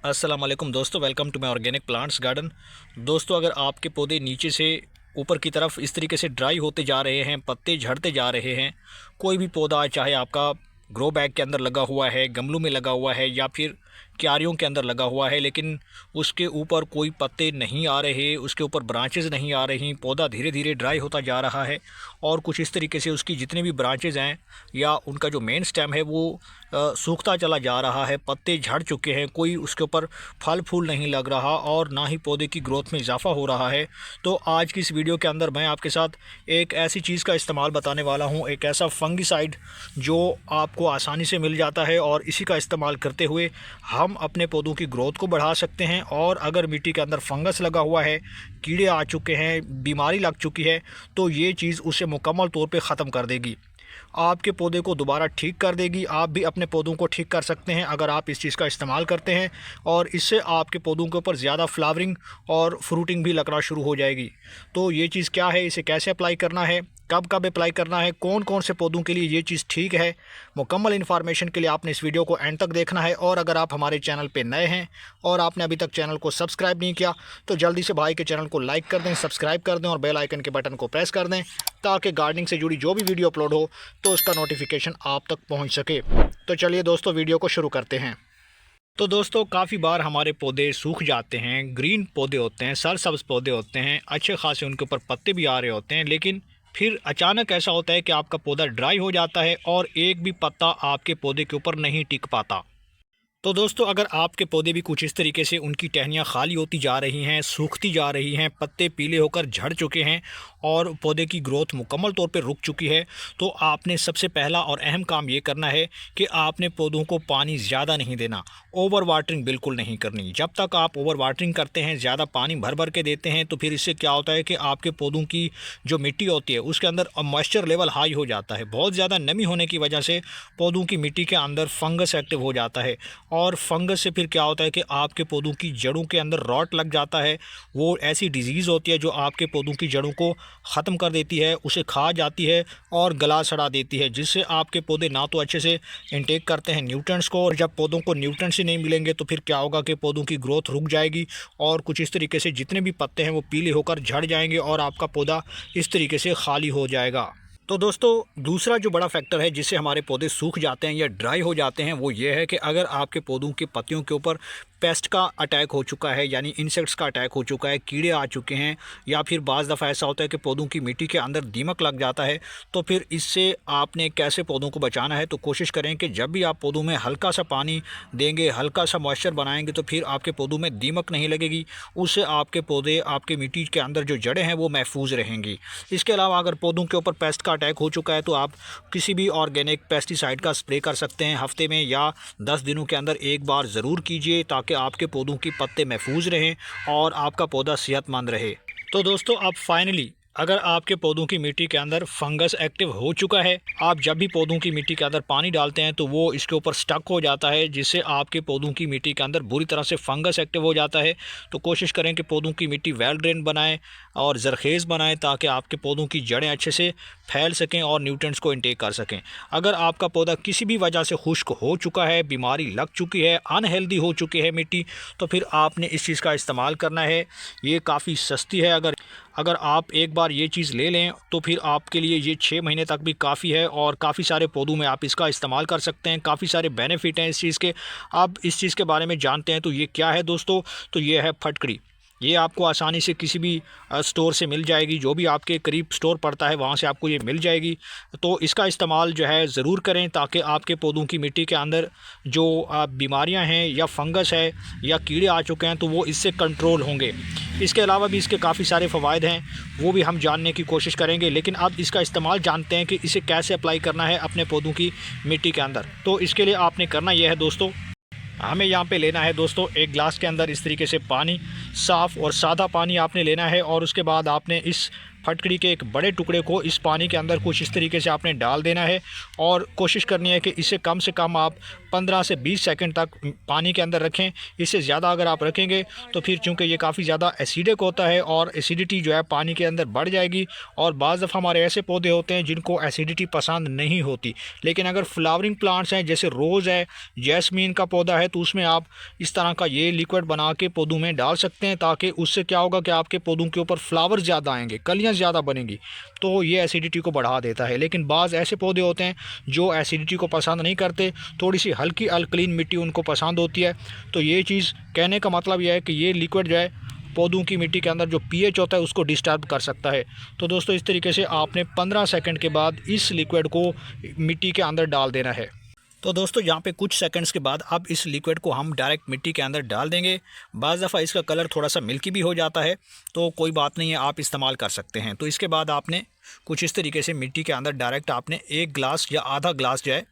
अस्सलाम वालेकुम दोस्तों, welcome to my organic plants garden. दोस्तों, अगर आपके पौधे नीचे से ऊपर की तरफ इस तरीके से ड्राई होते जा रहे हैं, पत्ते झड़ते जा रहे हैं, कोई भी पौधा चाहे आपका ग्रो बैग के अंदर लगा हुआ है, गमलों में लगा हुआ है या फिर क्यारियों के अंदर लगा हुआ है, लेकिन उसके ऊपर कोई पत्ते नहीं आ रहे, उसके ऊपर ब्रांचेज़ नहीं आ रही, पौधा धीरे धीरे ड्राई होता जा रहा है और कुछ इस तरीके से उसकी जितने भी ब्रांचेज़ हैं या उनका जो मेन स्टेम है वो सूखता चला जा रहा है, पत्ते झड़ चुके हैं, कोई उसके ऊपर फल फूल नहीं लग रहा और ना ही पौधे की ग्रोथ में इजाफा हो रहा है। तो आज की इस वीडियो के अंदर मैं आपके साथ एक ऐसी चीज़ का इस्तेमाल बताने वाला हूँ, एक ऐसा फंगिसाइड जो आपको आसानी से मिल जाता है और इसी का इस्तेमाल करते हुए हम अपने पौधों की ग्रोथ को बढ़ा सकते हैं। और अगर मिट्टी के अंदर फंगस लगा हुआ है, कीड़े आ चुके हैं, बीमारी लग चुकी है, तो ये चीज़ उसे मुकम्मल तौर पे ख़त्म कर देगी, आपके पौधे को दोबारा ठीक कर देगी। आप भी अपने पौधों को ठीक कर सकते हैं अगर आप इस चीज़ का इस्तेमाल करते हैं और इससे आपके पौधों के ऊपर ज़्यादा फ्लावरिंग और फ्रूटिंग भी लगना शुरू हो जाएगी। तो ये चीज़ क्या है, इसे कैसे अप्लाई करना है, कब कब अप्लाई करना है, कौन कौन से पौधों के लिए ये चीज़ ठीक है, मुकम्मल इन्फॉर्मेशन के लिए आपने इस वीडियो को एंड तक देखना है। और अगर आप हमारे चैनल पे नए हैं और आपने अभी तक चैनल को सब्सक्राइब नहीं किया तो जल्दी से भाई के चैनल को लाइक कर दें, सब्सक्राइब कर दें और बेल आइकन के बटन को प्रेस कर दें ताकि गार्डनिंग से जुड़ी जो भी वीडियो अपलोड हो तो उसका नोटिफिकेशन आप तक पहुँच सके। तो चलिए दोस्तों, वीडियो को शुरू करते हैं। तो दोस्तों, काफ़ी बार हमारे पौधे सूख जाते हैं, ग्रीन पौधे होते हैं, सरसब्ज पौधे होते हैं, अच्छे खासे उनके ऊपर पत्ते भी आ रहे होते हैं, लेकिन फिर अचानक ऐसा होता है कि आपका पौधा ड्राई हो जाता है और एक भी पत्ता आपके पौधे के ऊपर नहीं टिक पाता। तो दोस्तों, अगर आपके पौधे भी कुछ इस तरीके से उनकी टहनियाँ खाली होती जा रही हैं, सूखती जा रही हैं, पत्ते पीले होकर झड़ चुके हैं और पौधे की ग्रोथ मुकम्मल तौर पे रुक चुकी है, तो आपने सबसे पहला और अहम काम ये करना है कि आपने पौधों को पानी ज़्यादा नहीं देना, ओवर वाटरिंग बिल्कुल नहीं करनी। जब तक आप ओवर वाटरिंग करते हैं, ज़्यादा पानी भर भर के देते हैं, तो फिर इससे क्या होता है कि आपके पौधों की जो मिट्टी होती है उसके अंदर मॉइस्चर लेवल हाई हो जाता है। बहुत ज़्यादा नमी होने की वजह से पौधों की मिट्टी के अंदर फंगस एक्टिव हो जाता है और फंगस से फिर क्या होता है कि आपके पौधों की जड़ों के अंदर रॉट लग जाता है। वो ऐसी डिजीज़ होती है जो आपके पौधों की जड़ों को ख़त्म कर देती है, उसे खा जाती है और गला सड़ा देती है, जिससे आपके पौधे ना तो अच्छे से इंटेक करते हैं न्यूट्रिएंट्स को, और जब पौधों को न्यूट्रिएंट्स ही नहीं मिलेंगे तो फिर क्या होगा कि पौधों की ग्रोथ रुक जाएगी और कुछ इस तरीके से जितने भी पत्ते हैं वो पीले होकर झड़ जाएंगे और आपका पौधा इस तरीके से खाली हो जाएगा। तो दोस्तों, दूसरा जो बड़ा फैक्टर है जिससे हमारे पौधे सूख जाते हैं या ड्राई हो जाते हैं वो ये है कि अगर आपके पौधों के पत्तियों के ऊपर पेस्ट का अटैक हो चुका है, यानी इंसेक्ट्स का अटैक हो चुका है, कीड़े आ चुके हैं, या फिर बाज़ दफ़ा ऐसा होता है कि पौधों की मिट्टी के अंदर दीमक लग जाता है, तो फिर इससे आपने कैसे पौधों को बचाना है। तो कोशिश करें कि जब भी आप पौधों में हल्का सा पानी देंगे, हल्का सा मॉइस्चर बनाएंगे, तो फिर आपके पौधों में दीमक नहीं लगेगी, उससे आपके पौधे, आपके मिट्टी के अंदर जो जड़ें हैं वो महफूज रहेंगी। इसके अलावा अगर पौधों के ऊपर पेस्ट का अटैक हो चुका है तो आप किसी भी ऑर्गेनिक पेस्टिसाइड का स्प्रे कर सकते हैं, हफ्ते में या 10 दिनों के अंदर एक बार ज़रूर कीजिए ताकि आपके पौधों की पत्ते महफूज रहें और आपका पौधा सेहतमंद रहे। तो दोस्तों, अब फाइनली अगर आपके पौधों की मिट्टी के अंदर फंगस एक्टिव हो चुका है, आप जब भी पौधों की मिट्टी के अंदर पानी डालते हैं तो वो इसके ऊपर स्टक हो जाता है, जिससे आपके पौधों की मिट्टी के अंदर बुरी तरह से फंगस एक्टिव हो जाता है। तो कोशिश करें कि पौधों की मिट्टी वेल ड्रेन बनाएं और ज़रखेज़ बनाएं ताकि आपके पौधों की जड़ें अच्छे से फैल सकें और न्यूट्रिएंट्स को इंटेक कर सकें। अगर आपका पौधा किसी भी वजह से खुश्क हो चुका है, बीमारी लग चुकी है, अनहेल्दी हो चुकी है मिट्टी, तो फिर आपने इस चीज़ का इस्तेमाल करना है। ये काफ़ी सस्ती है, अगर आप एक बार ये चीज़ ले लें तो फिर आपके लिए ये 6 महीने तक भी काफ़ी है और काफ़ी सारे पौधों में आप इसका इस्तेमाल कर सकते हैं। काफ़ी सारे बेनिफिट हैं इस चीज़ के। आप इस चीज़ के बारे में जानते हैं तो ये क्या है दोस्तों, तो ये है फटकड़ी। ये आपको आसानी से किसी भी स्टोर से मिल जाएगी, जो भी आपके करीब स्टोर पड़ता है वहाँ से आपको ये मिल जाएगी। तो इसका इस्तेमाल जो है ज़रूर करें ताकि आपके पौधों की मिट्टी के अंदर जो बीमारियां हैं या फंगस है या कीड़े आ चुके हैं तो वो इससे कंट्रोल होंगे। इसके अलावा भी इसके काफ़ी सारे फ़वाइद हैं, वो भी हम जानने की कोशिश करेंगे, लेकिन अब इसका इस्तेमाल जानते हैं कि इसे कैसे अप्लाई करना है अपने पौधों की मिट्टी के अंदर। तो इसके लिए आपने करना यह है दोस्तों, हमें यहाँ पे लेना है दोस्तों एक गिलास के अंदर इस तरीके से पानी, साफ़ और सादा पानी आपने लेना है और उसके बाद आपने इस फटकड़ी के एक बड़े टुकड़े को इस पानी के अंदर कुछ इस तरीके से आपने डाल देना है और कोशिश करनी है कि इसे कम से कम आप 15 से 20 सेकंड तक पानी के अंदर रखें। इससे ज़्यादा अगर आप रखेंगे तो फिर चूँकि ये काफ़ी ज़्यादा एसिडिक होता है और एसिडिटी जो है पानी के अंदर बढ़ जाएगी। और बाज़ दफ़ा हमारे ऐसे पौधे होते हैं जिनको एसिडिटी पसंद नहीं होती, लेकिन अगर फ्लावरिंग प्लांट्स हैं जैसे रोज़ है, जैस्मीन का पौधा है, तो उसमें आप इस तरह का ये लिक्विड बना के पौधों में डाल सकते हैं, ताकि उससे क्या होगा कि आपके पौधों के ऊपर फ्लावर ज़्यादा आएंगे, कलियाँ ज़्यादा बनेंगी, तो ये एसिडिटी को बढ़ा देता है। लेकिन बाज़ ऐसे पौधे होते हैं जो एसिडिटी को पसंद नहीं करते, थोड़ी सी हल्की अल्कलीन मिट्टी उनको पसंद होती है। तो ये चीज़ कहने का मतलब यह है कि ये लिक्विड जो है पौधों की मिट्टी के अंदर जो पीएच होता है उसको डिस्टर्ब कर सकता है। तो दोस्तों इस तरीके से आपने 15 सेकंड के बाद इस लिक्विड को मिट्टी के अंदर डाल देना है। तो दोस्तों यहाँ पे कुछ सेकंड्स के बाद अब इस लिक्विड को हम डायरेक्ट मिट्टी के अंदर डाल देंगे। बाज़ दफ़ा इसका कलर थोड़ा सा मिल्की भी हो जाता है, तो कोई बात नहीं है, आप इस्तेमाल कर सकते हैं। तो इसके बाद आपने कुछ इस तरीके से मिट्टी के अंदर डायरेक्ट आपने 1 गिलास या आधा गिलास जो है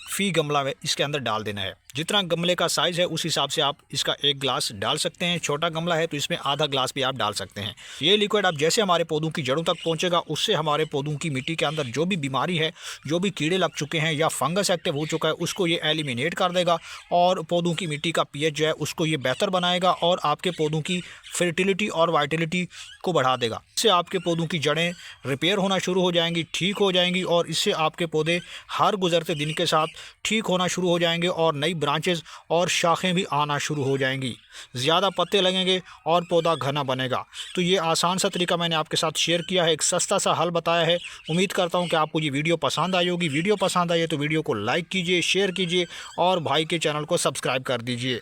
फ़ी गमला इसके अंदर डाल देना है। जितना गमले का साइज़ है उस हिसाब से आप इसका 1 गिलास डाल सकते हैं। छोटा गमला है तो इसमें आधा गिलास भी आप डाल सकते हैं। ये लिक्विड अब जैसे हमारे पौधों की जड़ों तक पहुंचेगा, उससे हमारे पौधों की मिट्टी के अंदर जो भी बीमारी है, जो भी कीड़े लग चुके हैं या फंगस एक्टिव हो चुका है, उसको ये एलिमिनेट कर देगा और पौधों की मिट्टी का पीएच जो है उसको ये बेहतर बनाएगा और आपके पौधों की फर्टिलिटी और वाइटलिटी को बढ़ा देगा। इससे आपके पौधों की जड़ें रिपेयर होना शुरू हो जाएंगी, ठीक हो जाएंगी, और इससे आपके पौधे हर गुजरते दिन के साथ ठीक होना शुरू हो जाएंगे और नई ब्रांचेस और शाखें भी आना शुरू हो जाएंगी, ज़्यादा पत्ते लगेंगे और पौधा घना बनेगा। तो ये आसान सा तरीका मैंने आपके साथ शेयर किया है, एक सस्ता सा हल बताया है। उम्मीद करता हूँ कि आपको ये वीडियो पसंद आई होगी। वीडियो पसंद आई है तो वीडियो को लाइक कीजिए, शेयर कीजिए और भाई के चैनल को सब्सक्राइब कर दीजिए।